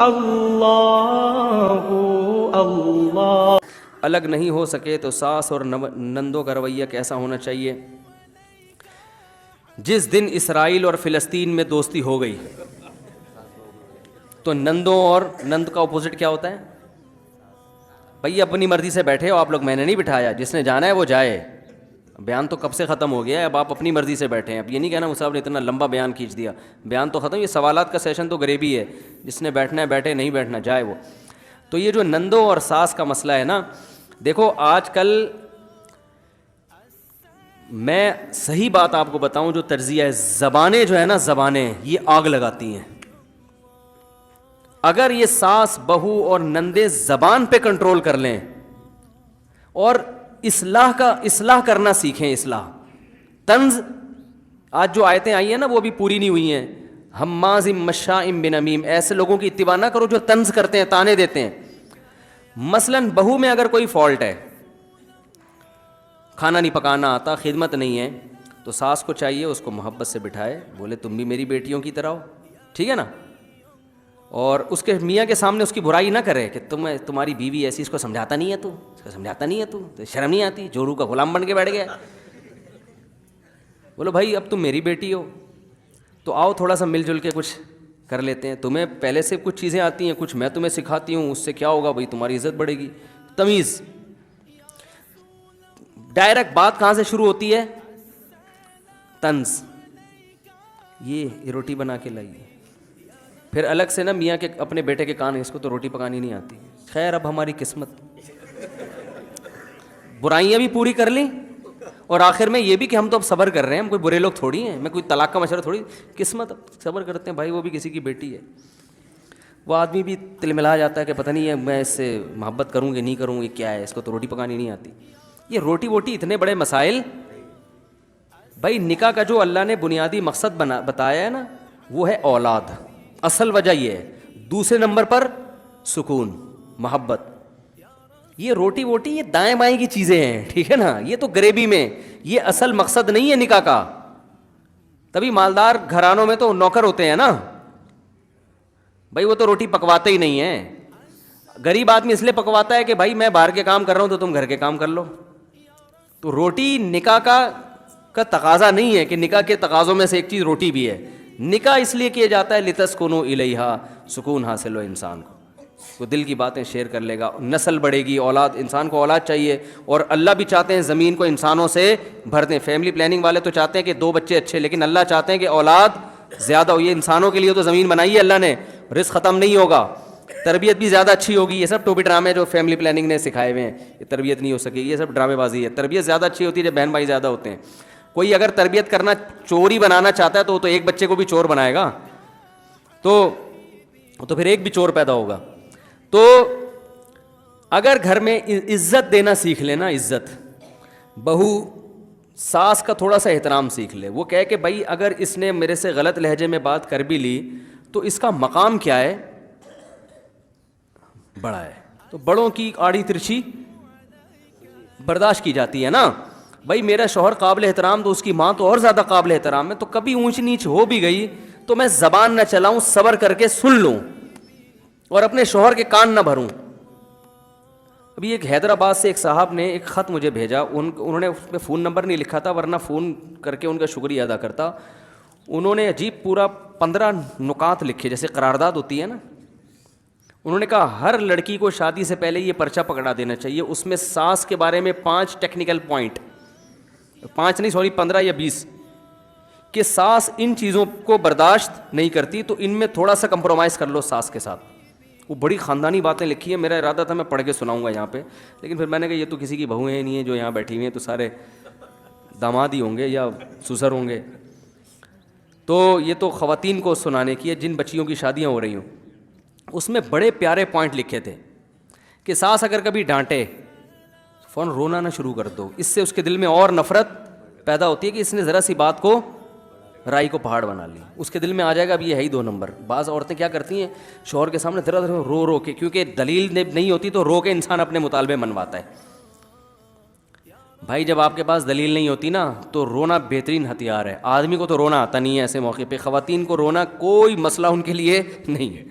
اللہ۔ الگ نہیں ہو سکے تو ساس اور نندوں کا رویہ کیسا ہونا چاہیے؟ جس دن اسرائیل اور فلسطین میں دوستی ہو گئی تو نندوں اور نند کا اپوزٹ کیا ہوتا ہے؟ بھائی اپنی مرضی سے بیٹھے ہو آپ لوگ، میں نے نہیں بٹھایا، جس نے جانا ہے وہ جائے، بیان تو کب سے ختم ہو گیا ہے، اب آپ اپنی مرضی سے بیٹھے ہیں۔ اب یہ نہیں کہنا مصعب نے اتنا لمبا بیان کھینچ دیا، بیان تو ختم، یہ سوالات کا سیشن تو غریبی ہے، جس نے بیٹھنا ہے بیٹھے، نہیں بیٹھنا جائے وہ۔ تو یہ جو نندوں اور ساس کا مسئلہ ہے نا، دیکھو آج کل میں صحیح بات آپ کو بتاؤں، جو تجزیہ ہے، زبانیں جو ہے نا، زبانیں یہ آگ لگاتی ہیں۔ اگر یہ ساس بہو اور نندے زبان پہ کنٹرول کر لیں اور اصلاح کرنا سیکھیں، اصلاح طنز، آج جو آیتیں آئی ہیں نا وہ بھی پوری نہیں ہوئی ہیں، ہماز مشاء بنمیم، ایسے لوگوں کی اتباع نہ کرو جو طنز کرتے ہیں، تانے دیتے ہیں۔ مثلاً بہو میں اگر کوئی فالٹ ہے، کھانا نہیں پکانا آتا، خدمت نہیں ہے، تو ساس کو چاہیے اس کو محبت سے بٹھائے، بولے تم بھی میری بیٹیوں کی طرح ہو، ٹھیک ہے نا، اور اس کے میاں کے سامنے اس کی برائی نہ کرے کہ تمہاری بیوی ایسی، اس کو سمجھاتا نہیں ہے تو، اس کو سمجھاتا نہیں ہے تو شرم نہیں آتی، جورو کا غلام بن کے بیٹھ گیا۔ بولو بھائی اب تم میری بیٹی ہو تو آؤ تھوڑا سا مل جل کے کچھ کر لیتے ہیں، تمہیں پہلے سے کچھ چیزیں آتی ہیں، کچھ میں تمہیں سکھاتی ہوں، اس سے کیا ہوگا بھائی، تمہاری عزت بڑھے گی۔ تمیز، ڈائریکٹ بات کہاں سے شروع ہوتی ہے؟ طنز، یہ روٹی بنا کے لائیے، پھر الگ سے نا میاں کے اپنے بیٹے کے کان، اس کو تو روٹی پکانی نہیں آتی، خیر اب ہماری قسمت، برائیاں بھی پوری کر لیں، اور آخر میں یہ بھی کہ ہم تو اب صبر کر رہے ہیں، ہم کوئی برے لوگ تھوڑی ہیں، میں کوئی طلاق کا مشورہ تھوڑی، قسمت صبر کرتے ہیں بھائی، وہ بھی کسی کی بیٹی ہے۔ وہ آدمی بھی تلملا جاتا ہے کہ پتہ نہیں ہے میں اس سے محبت کروں گی نہیں کروں، یہ کیا ہے، اس کو تو روٹی پکانی نہیں آتی۔ یہ روٹی ووٹی اتنے بڑے مسائل، بھائی نکاح کا جو اللہ نے بنیادی مقصد بتایا ہے نا، وہ ہے اولاد، اصل وجہ یہ ہے، دوسرے نمبر پر سکون، محبت۔ یہ روٹی ووٹی یہ دائیں بائیں کی چیزیں ہیں، ٹھیک ہے نا، یہ تو غریبی میں، یہ اصل مقصد نہیں ہے نکاح کا۔ تبھی مالدار گھرانوں میں تو نوکر ہوتے ہیں نا، بھائی وہ تو روٹی پکواتے ہی نہیں ہیں، غریب آدمی اس لیے پکواتا ہے کہ بھائی میں باہر کے کام کر رہا ہوں تو تم گھر کے کام کر لو۔ تو روٹی نکاح کا تقاضا نہیں ہے کہ نکاح کے تقاضوں میں سے ایک چیز روٹی بھی ہے۔ نکاح اس لیے کیا جاتا ہے لتسکنوا الیہا، سکون حاصل ہو انسان کو، وہ دل کی باتیں شیئر کر لے گا، نسل بڑھے گی، اولاد، انسان کو اولاد چاہیے، اور اللہ بھی چاہتے ہیں زمین کو انسانوں سے بھر دیں۔ فیملی پلاننگ والے تو چاہتے ہیں کہ 2 بچے اچھے، لیکن اللہ چاہتے ہیں کہ اولاد زیادہ ہو۔ یہ انسانوں کے لیے تو زمین بنائی ہے اللہ نے، رزق ختم نہیں ہوگا، تربیت بھی زیادہ اچھی ہوگی۔ یہ سب ٹوپی ڈرامے جو فیملی پلاننگ نے سکھائے ہوئے ہیں، یہ تربیت نہیں ہو سکے، یہ سب ڈرامے بازی ہے۔ تربیت زیادہ اچھی ہوتی ہے جب بہن بھائی زیادہ ہوتے ہیں۔ کوئی اگر تربیت کرنا، چوری بنانا چاہتا ہے تو ایک بچے کو بھی چور بنائے گا، تو پھر ایک بھی چور پیدا ہوگا۔ تو اگر گھر میں عزت دینا سیکھ لینا، عزت، بہو ساس کا تھوڑا سا احترام سیکھ لے، وہ کہے کہ بھائی اگر اس نے میرے سے غلط لہجے میں بات کر بھی لی تو اس کا مقام کیا ہے، بڑا ہے، تو بڑوں کی آڑی ترچھی برداشت کی جاتی ہے نا۔ بھائی میرا شوہر قابل احترام تو اس کی ماں تو اور زیادہ قابل احترام ہے، تو کبھی اونچ نیچ ہو بھی گئی تو میں زبان نہ چلاؤں، صبر کر کے سن لوں اور اپنے شوہر کے کان نہ بھروں۔ ابھی ایک حیدرآباد سے ایک صاحب نے ایک خط مجھے بھیجا، انہوں نے اس میں فون نمبر نہیں لکھا تھا، ورنہ فون کر کے ان کا شکریہ ادا کرتا۔ انہوں نے عجیب پورا 15 نکات لکھے، جیسے قرارداد ہوتی ہے نا۔ انہوں نے کہا ہر لڑکی کو شادی سے پہلے یہ پرچہ پکڑا دینا چاہیے، اس میں ساس کے بارے میں 5 ٹیکنیکل پوائنٹ، 15 یا 20، کہ ساس ان چیزوں کو برداشت نہیں کرتی تو ان میں تھوڑا سا کمپرومائز کر لو ساس کے ساتھ۔ وہ بڑی خاندانی باتیں لکھی ہیں، میرا ارادہ تھا میں پڑھ کے سناؤں گا یہاں پہ، لیکن پھر میں نے کہا یہ تو کسی کی بہویں نہیں ہیں جو یہاں بیٹھی ہوئی ہیں، تو سارے داماد ہی ہوں گے یا سسر ہوں گے، تو یہ تو خواتین کو سنانے کی ہے جن بچیوں کی شادیاں ہو رہی ہوں۔ اس میں بڑے پیارے پوائنٹ لکھے تھے کہ ساس اگر کبھی ڈانٹے فوراً رونا نہ شروع کر دو، اس سے اس کے دل میں اور نفرت پیدا ہوتی ہے کہ اس نے ذرا سی بات کو، رائی کو پہاڑ بنا لی، اس کے دل میں آ جائے گا اب یہ ہے ہی 2 نمبر۔ بعض عورتیں کیا کرتی ہیں شوہر کے سامنے ذرا رو کے، کیونکہ دلیل نہیں ہوتی تو رو کے انسان اپنے مطالبے منواتا ہے۔ بھائی جب آپ کے پاس دلیل نہیں ہوتی نا تو رونا بہترین ہتھیار ہے. آدمی کو تو رونا آتا نہیں ہے ایسے موقع پہ, خواتین کو رونا کوئی مسئلہ ان کے لیے نہیں ہے.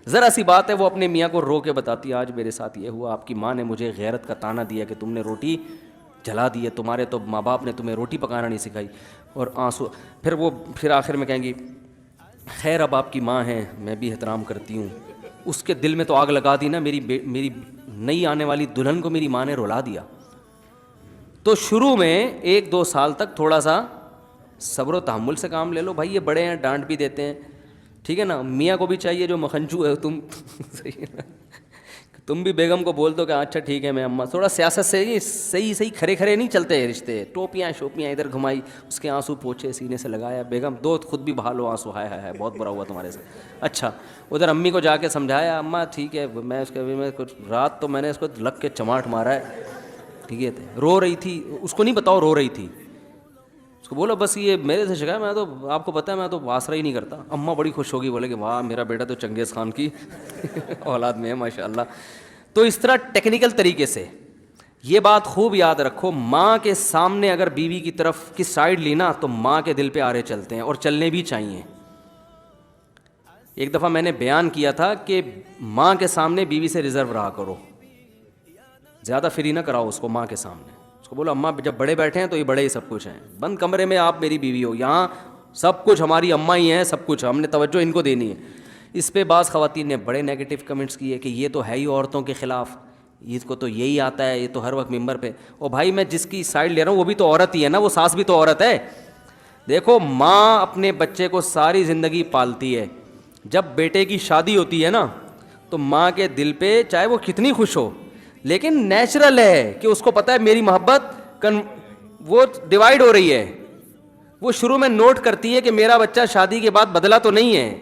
ذرا سی بات ہے وہ اپنے میاں کو رو کے بتاتی ہے آج میرے ساتھ یہ ہوا, آپ کی ماں نے مجھے غیرت کا طعنہ دیا کہ تم نے روٹی جلا دی ہے, تمہارے تو ماں باپ نے تمہیں روٹی پکانا نہیں سکھائی, اور آنسو. پھر آخر میں کہیں گی خیر اب آپ کی ماں ہیں میں بھی احترام کرتی ہوں. اس کے دل میں تو آگ لگا دی نا, میری نئی آنے والی دلہن کو میری ماں نے رلا دیا. تو شروع میں 1-2 سال تک تھوڑا سا صبر و تحمل سے کام لے لو. بھائی یہ بڑے ہیں ڈانٹ بھی دیتے ہیں, ٹھیک ہے نا. میاں کو بھی چاہیے جو مکھنچو ہے تم صحیح ہے نا, تم بھی بیگم کو بول دو کہ اچھا ٹھیک ہے میں اماں. تھوڑا سیاست سے ہی صحیح کھرے نہیں چلتے رشتے. ٹوپیاں شوپیاں ادھر گھمائی, اس کے آنسو پوچھے سینے سے لگایا, بیگم دو خود بھی بہا لو آنسو, ہائے بہت برا ہوا تمہارے سے. اچھا ادھر امی کو جا کے سمجھایا اماں ٹھیک ہے میں اس کے میں کچھ رات تو میں نے اس کو لگ کے چماٹ مارا ہے, ٹھیک ہے. رو رہی تھی, اس کو نہیں بتاؤ رو رہی تھی, اس کو بولو بس یہ میرے سے شکایت, میں تو آپ کو پتہ ہے میں تو آسرا ہی نہیں کرتا. اماں بڑی خوش ہوگی, بولے کہ واہ میرا بیٹا تو چنگیز خان کی اولاد میں ہے ماشاء اللہ. تو اس طرح ٹیکنیکل طریقے سے یہ بات خوب یاد رکھو, ماں کے سامنے اگر بیوی کی طرف کی سائڈ لینا تو ماں کے دل پہ آرے چلتے ہیں, اور چلنے بھی چاہیے. ایک دفعہ میں نے بیان کیا تھا کہ ماں کے سامنے بیوی سے ریزرو رہا کرو, زیادہ فری نہ کراؤ اس کو ماں کے سامنے. اس کو بولو اماں جب بڑے بیٹھے ہیں تو یہ بڑے ہی سب کچھ ہیں, بند کمرے میں آپ میری بیوی ہو, یہاں سب کچھ ہماری اماں ہی ہیں, سب کچھ ہم نے توجہ ان کو دینی ہے. اس پہ بعض خواتین نے بڑے نیگیٹو کمنٹس کیے کہ یہ تو ہے ہی عورتوں کے خلاف, اس کو تو یہی آتا ہے, یہ تو ہر وقت ممبر پہ. او بھائی میں جس کی سائڈ لے رہا ہوں وہ بھی تو عورت ہی ہے نا, وہ ساس بھی تو عورت ہے. دیکھو ماں اپنے بچے کو ساری زندگی پالتی ہے, جب بیٹے کی شادی ہوتی ہے نا تو ماں کے دل پہ چاہے وہ کتنی خوش ہو, لیکن نیچرل ہے کہ اس کو پتہ ہے میری محبت وہ ڈیوائیڈ ہو رہی ہے. وہ شروع میں نوٹ کرتی ہے کہ میرا بچہ شادی کے بعد بدلا تو نہیں ہے,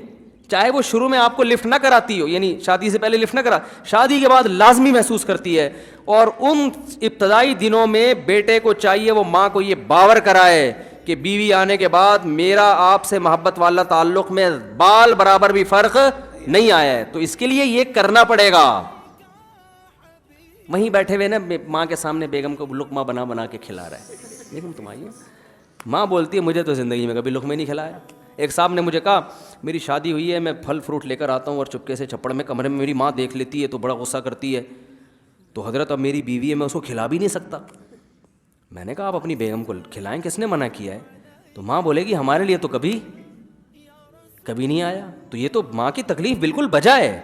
چاہے وہ شروع میں آپ کو لفٹ نہ کراتی ہو, یعنی شادی سے پہلے لفٹ نہ کرا, شادی کے بعد لازمی محسوس کرتی ہے. اور ان ابتدائی دنوں میں بیٹے کو چاہیے وہ ماں کو یہ باور کرائے کہ بیوی آنے کے بعد میرا آپ سے محبت والا تعلق میں بال برابر بھی فرق نہیں آیا ہے. تو اس کے لیے یہ کرنا پڑے گا. وہیں بیٹھے ہوئے نا ماں کے سامنے بیگم کو لقمہ بنا کے کھلا رہا ہے, بیگم تم آئیے. ماں بولتی ہے مجھے تو زندگی میں کبھی لقمے نہیں کھلایا. ایک صاحب نے مجھے کہا میری شادی ہوئی ہے, میں پھل فروٹ لے کر آتا ہوں اور چپکے سے چھپڑ میں کمرے میں میری ماں دیکھ لیتی ہے تو بڑا غصہ کرتی ہے, تو حضرت اب میری بیوی ہے میں اس کو کھلا بھی نہیں سکتا. میں نے کہا آپ اپنی بیگم کو کھلائیں, کس نے منع کیا ہے؟ تو ماں بولے گی ہمارے لیے تو کبھی نہیں آیا. تو یہ تو ماں کی تکلیف بالکل بجا ہے.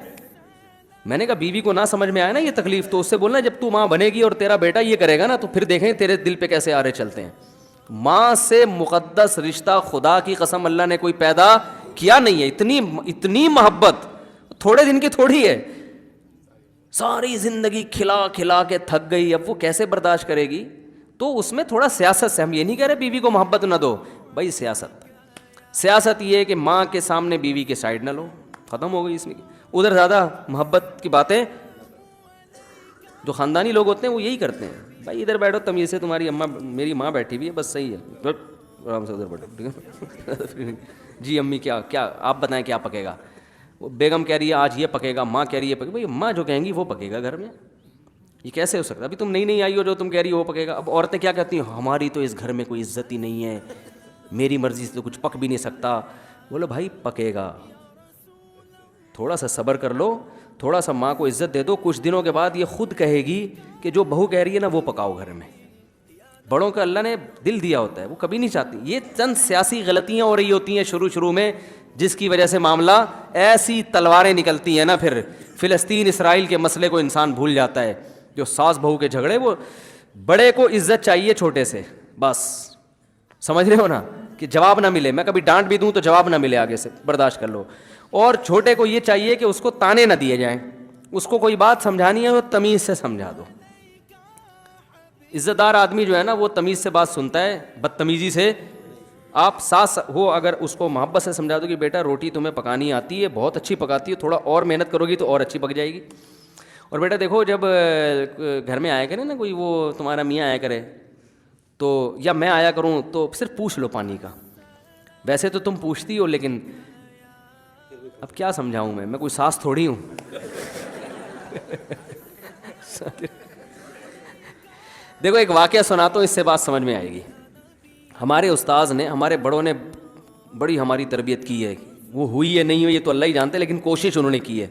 میں نے کہا بیوی کو نہ سمجھ میں آیا نا یہ تکلیف, تو اس سے بولنا جب تو ماں بنے گی اور تیرا بیٹا یہ کرے گا نا تو پھر دیکھیں تیرے دل پہ کیسے آرے چلتے ہیں. ماں سے مقدس رشتہ خدا کی قسم اللہ نے کوئی پیدا کیا نہیں ہے. اتنی محبت تھوڑے دن کی تھوڑی ہے, ساری زندگی کھلا کے تھک گئی, اب وہ کیسے برداشت کرے گی؟ تو اس میں تھوڑا سیاست سے, ہم یہ نہیں کہہ رہے بیوی کو محبت نہ دو, بھائی سیاست یہ ہے کہ ماں کے سامنے بیوی کے سائڈ نہ لو, ختم ہو گئی اس میں. ادھر زیادہ محبت کی باتیں جو خاندانی لوگ ہوتے ہیں وہ یہی کرتے ہیں, بھائی ادھر بیٹھو تمیز سے, تمہاری اماں میری ماں بیٹھی ہوئی ہے بس صحیح ہے, آرام سے ادھر بیٹھو ٹھیک ہے. جی امی کیا آپ بتائیں کیا پکے گا؟ وہ بیگم کہہ رہی ہے آج یہ پکے گا, ماں کہہ رہی ہے پکے, بھائی اماں جو کہیں گی وہ پکے گا گھر میں. یہ کیسے ہو سکتا ہے؟ ابھی تم نہیں آئی ہو جو تم کہہ رہی ہو وہ پکے گا. اب عورتیں کیا کہتی ہیں ہماری تو اس گھر میں کوئی عزت ہی نہیں ہے, میری مرضی سے تو کچھ پک بھی نہیں سکتا. بولو بھائی پکے گا, تھوڑا سا صبر کر لو, تھوڑا سا ماں کو عزت دے دو, کچھ دنوں کے بعد یہ خود کہے گی کہ جو بہو کہہ رہی ہے نا وہ پکاؤ گھر میں. بڑوں کا اللہ نے دل دیا ہوتا ہے, وہ کبھی نہیں چاہتی. یہ چند سیاسی غلطیاں ہو رہی ہوتی ہیں شروع میں, جس کی وجہ سے معاملہ ایسی تلواریں نکلتی ہیں نا, پھر فلسطین اسرائیل کے مسئلے کو انسان بھول جاتا ہے. جو ساس بہو کے جھگڑے, وہ بڑے کو عزت چاہیے چھوٹے سے, بس سمجھ رہے ہو نا, کہ جواب نہ ملے, میں کبھی ڈانٹ بھی دوں تو جواب نہ ملے آگے سے, برداشت کر لو. اور چھوٹے کو یہ چاہیے کہ اس کو تانے نہ دیے جائیں, اس کو کوئی بات سمجھانی ہے وہ تمیز سے سمجھا دو. عزت دار آدمی جو ہے نا وہ تمیز سے بات سنتا ہے, بدتمیزی سے آپ ساس ہو اگر اس کو محبت سے سمجھا دو کہ بیٹا روٹی تمہیں پکانی آتی ہے, بہت اچھی پکاتی ہے, تھوڑا اور محنت کرو گی تو اور اچھی پک جائے گی. اور بیٹا دیکھو جب گھر میں آیا کرے نا کوئی, وہ تمہارا میاں آیا کرے تو, یا میں آیا کروں تو صرف پوچھ لو پانی کا. ویسے تو تم پوچھتی ہو, لیکن اب کیا سمجھاؤں میں کوئی ساس تھوڑی ہوں. دیکھو ایک واقعہ سناتا ہوں، اس سے بات سمجھ میں آئے گی. ہمارے استاذ نے، ہمارے بڑوں نے بڑی ہماری تربیت کی ہے. وہ ہوئی ہے نہیں ہوئی یہ تو اللہ ہی جانتے، لیکن کوشش انہوں نے کی ہے.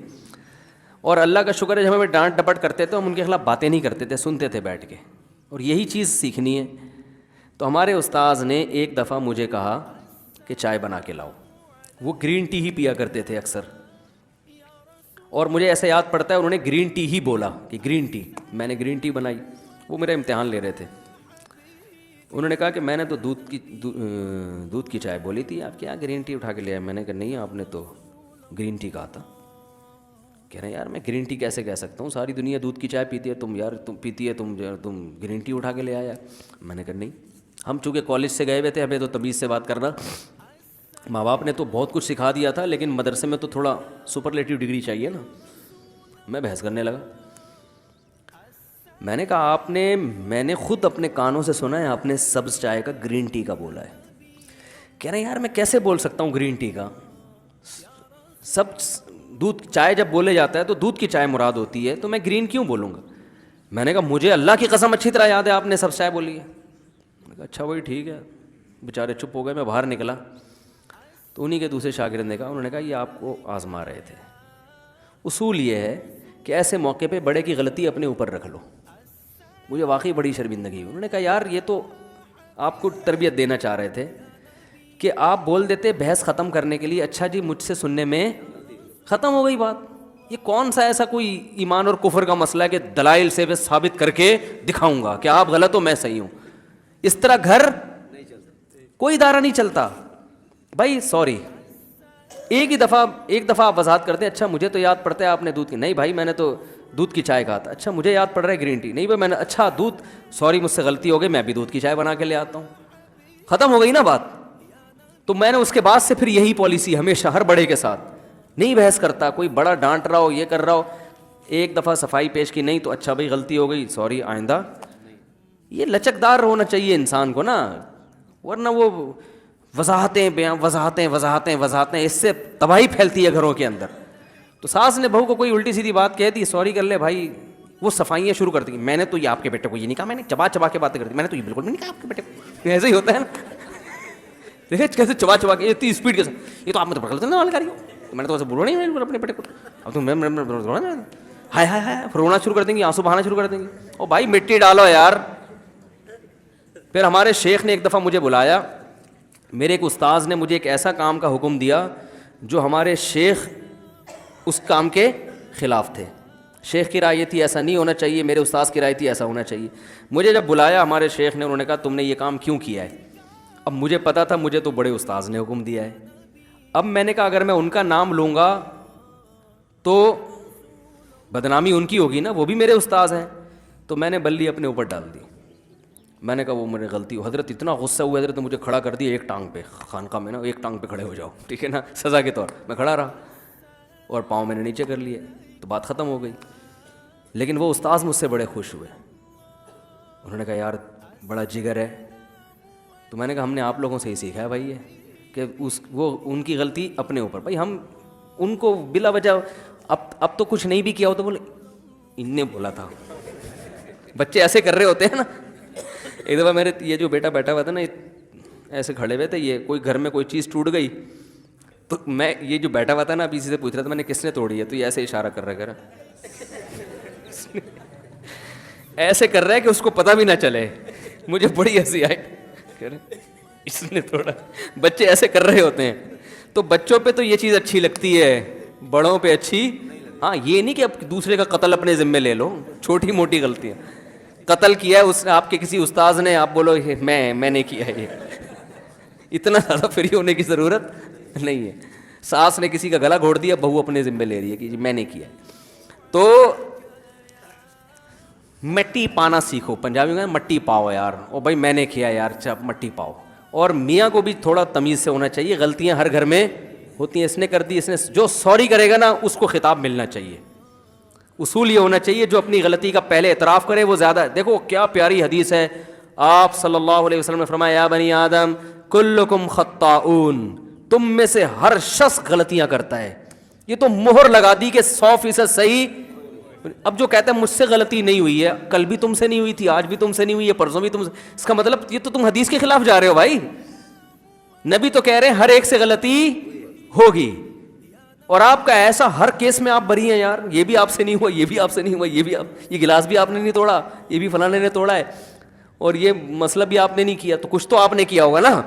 اور اللہ کا شکر ہے جب ہمیں ڈانٹ ڈپٹ کرتے تھے ہم ان کے خلاف باتیں نہیں کرتے تھے، سنتے تھے بیٹھ کے. اور یہی چیز سیکھنی ہے. تو ہمارے استاذ نے ایک دفعہ مجھے کہا کہ چائے بنا کے لاؤ. وہ گرین ٹی ہی پیا کرتے تھے اکثر، اور مجھے ایسا یاد پڑتا ہے انہوں نے گرین ٹی ہی بولا کہ گرین ٹی. میں نے گرین ٹی بنائی. وہ میرا امتحان لے رہے تھے. انہوں نے کہا کہ میں نے تو دودھ کی چائے بولی تھی، آپ کیا گرین ٹی اٹھا کے لے آئے؟ میں نے کہا نہیں، آپ نے تو گرین ٹی کہا تھا. کہہ رہے ہیں یار میں گرین ٹی کیسے کہہ سکتا ہوں، ساری دنیا دودھ کی چائے پیتی ہے، تم یار تم پیتی ہے، تم گرین ٹی اٹھا کے لے آیا. میں نے کہا نہیں. ہم چونکہ کالج سے گئے ہوئے تھے، ہمیں تو تمیز سے بات کرنا، ماں باپ نے تو بہت کچھ سکھا دیا تھا، لیکن مدرسے میں تو تھوڑا سپرلیٹیو ڈگری چاہیے نا. میں بحث کرنے لگا. میں نے کہا میں نے خود اپنے کانوں سے سنا ہے آپ نے سبز چائے کا گرین ٹی کا بولا ہے. کہہ رہے ہیں یار میں کیسے بول سکتا ہوں گرین ٹی کا، سب دودھ چائے جب بولے جاتا ہے تو دودھ کی چائے مراد ہوتی ہے، تو میں گرین کیوں بولوں گا؟ میں نے کہا مجھے اللہ کی قسم اچھی طرح یاد ہے آپ نے سبز چائے بولی ہے. میں نے کہا اچھا وہی ٹھیک ہے. بیچارے چپ ہو گئے. میں باہر نکلا تو انہیں کے دوسرے شاگرد نے کہا، انہوں نے کہا یہ آپ کو آزما رہے تھے. اصول یہ ہے کہ ایسے موقع پہ بڑے کی غلطی اپنے اوپر رکھ لو. مجھے واقعی بڑی شرمندگی. انہوں نے کہا یار یہ تو آپ کو تربیت دینا چاہ رہے تھے کہ آپ بول دیتے بحث ختم کرنے کے لیے، اچھا جی مجھ سے سننے میں ختم ہو گئی بات. یہ کون سا ایسا کوئی ایمان اور کفر کا مسئلہ ہے کہ دلائل سے میں ثابت کر کے دکھاؤں گا کہ آپ غلط ہو میں صحیح ہوں؟ اس طرح گھر کوئی ادارہ نہیں چلتا بھائی. سوری ایک دفعہ آپ وضاحت کرتے ہیں، اچھا مجھے تو یاد پڑتا ہے آپ نے دودھ کی، نہیں بھائی میں نے تو دودھ کی چائے کہا تھا. اچھا مجھے یاد پڑ رہا ہے گرین ٹی، نہیں بھائی میں نے، اچھا دودھ، سوری مجھ سے غلطی ہو گئی، میں بھی دودھ کی چائے بنا کے لے آتا ہوں. ختم ہو گئی نا بات. تو میں نے اس کے بعد سے پھر یہی پالیسی ہمیشہ ہر بڑے کے ساتھ، نہیں بحث کرتا. کوئی بڑا ڈانٹ رہا ہو، یہ کر رہا ہو، ایک دفعہ صفائی پیش کی، نہیں تو اچھا بھائی غلطی ہو گئی، سوری آئندہ. یہ لچکدار ہونا چاہیے انسان کو نا، ورنہ وہ وضاحتیں اس سے تباہی پھیلتی ہے گھروں کے اندر. تو ساس نے بہو کو کوئی الٹی سیدھی بات کہہ دی، سوری کر لے بھائی، وہ صفائیاں شروع کر دیں گی. میں نے تو یہ آپ کے بیٹے کو یہ نہیں کہا، میں نے چبا کے باتیں کر دی، میں نے تو یہ بالکل بھی نہیں کہا آپ کے بیٹے کو. ایسے ہی ہوتا ہے نا. دیکھے کیسے چبا کے اتنی اسپیڈ کے ساتھ، یہ تو آپ میں تو غلط نہ کر رہی ہو، میں نے تو ایسے بولو نہیں اپنے بیٹے کو. اب تو ہائے ہائے ہائے رونا شروع کر دیں گی، آنسو بہانا شروع کر دیں گی. او بھائی مٹی ڈالو یار. پھر ہمارے شیخ نے ایک دفعہ مجھے بلایا. میرے ایک استاذ نے مجھے ایک ایسا کام کا حکم دیا جو ہمارے شیخ اس کام کے خلاف تھے. شیخ کی رائے تھی ایسا نہیں ہونا چاہیے، میرے استاذ کی رائے تھی ایسا ہونا چاہیے. مجھے جب بلایا ہمارے شیخ نے، انہوں نے کہا تم نے یہ کام کیوں کیا ہے؟ اب مجھے پتا تھا مجھے تو بڑے استاذ نے حکم دیا ہے. اب میں نے کہا اگر میں ان کا نام لوں گا تو بدنامی ان کی ہوگی نا، وہ بھی میرے استاذ ہیں. تو میں نے بلی اپنے اوپر ڈال دی. میں نے کہا وہ میری غلطی ہو. حضرت اتنا غصہ ہوا، حضرت نے مجھے کھڑا کر دیا ایک ٹانگ پہ. خانقاہ میں نا ایک ٹانگ پہ کھڑے ہو جاؤ، ٹھیک ہے نا، سزا کے طور. میں کھڑا رہا اور پاؤں میں نے نیچے کر لیے، تو بات ختم ہو گئی. لیکن وہ استاذ مجھ سے بڑے خوش ہوئے. انہوں نے کہا یار بڑا جگر ہے. تو میں نے کہا ہم نے آپ لوگوں سے ہی سیکھا ہے بھائی یہ کہ وہ ان کی غلطی اپنے اوپر. بھائی ہم ان کو بلا وجہ اب تو کچھ نہیں بھی کیا ہو تو بولے ان نے بولا تھا. بچے ایسے کر رہے ہوتے ہیں نا. ایک دفعہ میرے یہ جو بیٹا بیٹھا ہوا تھا نا، ایسے کھڑے ہوئے تھے، یہ کوئی گھر میں کوئی چیز ٹوٹ گئی تو میں یہ جو بیٹھا ہوا تھا نا، ابھی اسی سے پوچھ رہا تھا میں نے کس نے توڑی ہے، تو یہ ایسے اشارہ کر رہا ہے ایسے کر رہا ہے کہ اس کو پتہ بھی نہ چلے. مجھے بڑی ہنسی آئی، اس نے توڑا. بچے ایسے کر رہے ہوتے ہیں. تو بچوں پہ تو یہ چیز اچھی لگتی ہے، بڑوں پہ اچھی. ہاں یہ نہیں کہ اب دوسرے کا قتل اپنے ذمہ لے لو، چھوٹی موٹی غلطیاں. قتل کیا ہے اس نے آپ کے کسی استاذ نے، آپ بولو میں نے کیا ہے. یہ اتنا زیادہ فری ہونے کی ضرورت نہیں ہے. ساس نے کسی کا گلا گھونٹ دیا، بہو اپنے ذمہ لے رہی ہے کہ جی میں نے کیا. تو مٹی پانا سیکھو. پنجابی میں مٹی پاؤ یار، او بھائی میں نے کیا یار، اچھا مٹی پاؤ. اور میاں کو بھی تھوڑا تمیز سے ہونا چاہیے. غلطیاں ہر گھر میں ہوتی ہیں، اس نے کر دی، اس نے جو سوری کرے گا نا اس کو خطاب ملنا چاہیے. اصول یہ ہونا چاہیے جو اپنی غلطی کا پہلے اعتراف کرے وہ زیادہ. دیکھو کیا پیاری حدیث ہے. آپ صلی اللہ علیہ وسلم نے فرمایا یا بنی آدم کلکم خطاؤن، تم میں سے ہر شخص غلطیاں کرتا ہے. یہ تو مہر لگا دی کہ 100% صحیح اب جو کہتا ہے مجھ سے غلطی نہیں ہوئی ہے، کل بھی تم سے نہیں ہوئی تھی، آج بھی تم سے نہیں ہوئی ہے، پرسوں بھی تم سے، اس کا مطلب یہ تو تم حدیث کے خلاف جا رہے ہو بھائی. نبی تو کہہ رہے ہیں ہر ایک سے غلطی ہوگی، اور آپ کا ایسا ہر کیس میں آپ بری ہیں یار، یہ بھی آپ سے نہیں ہوا، یہ بھی آپ سے نہیں ہوا، یہ گلاس بھی آپ نے نہیں توڑا، یہ بھی فلاں نے توڑا ہے، اور یہ مسئلہ بھی آپ نے نہیں کیا، تو کچھ تو آپ نے کیا ہوگا نا.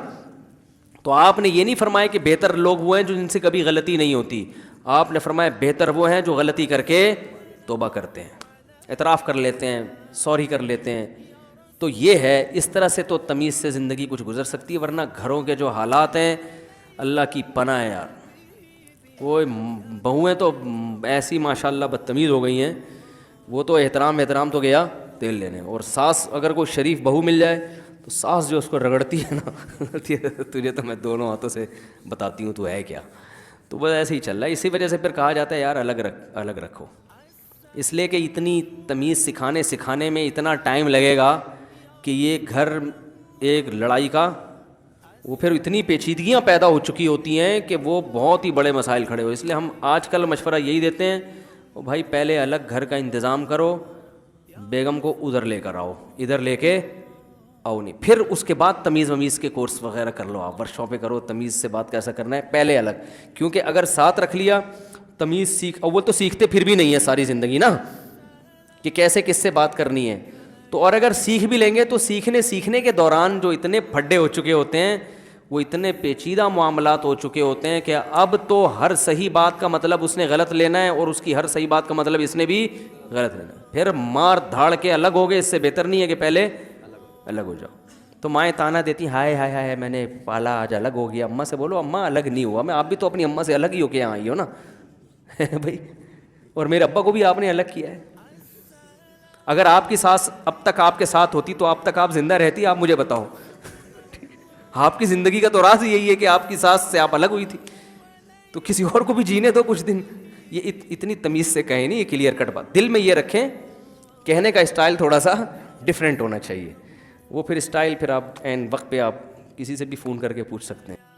تو آپ نے یہ نہیں فرمایا کہ بہتر لوگ وہ ہیں جو جن سے کبھی غلطی نہیں ہوتی، آپ نے فرمایا بہتر وہ ہیں جو غلطی کر کے توبہ کرتے ہیں، اعتراف کر لیتے ہیں، سوری کر لیتے ہیں. تو یہ ہے، اس طرح سے تو تمیز سے زندگی کچھ گزر سکتی ہے، ورنہ گھروں کے جو حالات ہیں اللہ کی پناہ ہے یار. وہ بہویں تو ایسی ماشاء اللہ بدتمیز ہو گئی ہیں، وہ تو احترام تو گیا تیل لینے. اور ساس اگر کوئی شریف بہو مل جائے تو ساس جو اس کو رگڑتی ہے نا تجھے تو میں دونوں ہاتھوں سے بتاتی ہوں تو ہے کیا. تو بس ایسے ہی چل رہا ہے. اسی وجہ سے پھر کہا جاتا ہے یار الگ رکھو، اس لیے کہ اتنی تمیز سکھانے میں اتنا ٹائم لگے گا کہ یہ گھر ایک لڑائی کا، وہ پھر اتنی پیچیدگیاں پیدا ہو چکی ہوتی ہیں کہ وہ بہت ہی بڑے مسائل کھڑے ہو. اس لیے ہم آج کل مشورہ یہی دیتے ہیں، بھائی پہلے الگ گھر کا انتظام کرو، بیگم کو ادھر لے کر آؤ، ادھر لے کے آؤ نہیں، پھر اس کے بعد تمیز کے کورس وغیرہ کر لو، آپ ورکشاپیں کرو، تمیز سے بات کیسا کرنا ہے پہلے الگ. کیونکہ اگر ساتھ رکھ لیا تمیز اول تو سیکھتے پھر بھی نہیں ہے ساری زندگی نا، کہ کیسے کس سے بات کرنی ہے. تو اور اگر سیکھ بھی لیں گے تو سیکھنے کے دوران جو اتنے پھڈے ہو چکے ہوتے ہیں، وہ اتنے پیچیدہ معاملات ہو چکے ہوتے ہیں کہ اب تو ہر صحیح بات کا مطلب اس نے غلط لینا ہے، اور اس کی ہر صحیح بات کا مطلب اس نے بھی غلط لینا ہے. پھر مار دھاڑ کے الگ ہو گئے، اس سے بہتر نہیں ہے کہ پہلے الگ ہو جاؤ. تو مائیں تانا دیتی ہائے ہائے ہائے میں نے پالا آج الگ ہو گیا. اماں سے بولو اماں الگ نہیں ہوا میں، آپ بھی تو اپنی اماں سے الگ ہی ہو کے یہاں آئی ہو نا بھائی، اور میرے ابا کو بھی آپ نے الگ کیا ہے. اگر آپ کی ساس اب تک آپ کے ساتھ ہوتی تو اب تک آپ زندہ رہتی؟ آپ مجھے بتاؤ. آپ کی زندگی کا تو راز یہی ہے کہ آپ کی ساس سے آپ الگ ہوئی تھی، تو کسی اور کو بھی جینے دو کچھ دن. یہ اتنی تمیز سے کہیں نہیں، یہ کلیئر کٹ بات دل میں یہ رکھیں. کہنے کا اسٹائل تھوڑا سا ڈفرینٹ ہونا چاہیے، وہ پھر اسٹائل پھر آپ عین وقت پہ آپ کسی سے بھی فون کر کے پوچھ سکتے ہیں.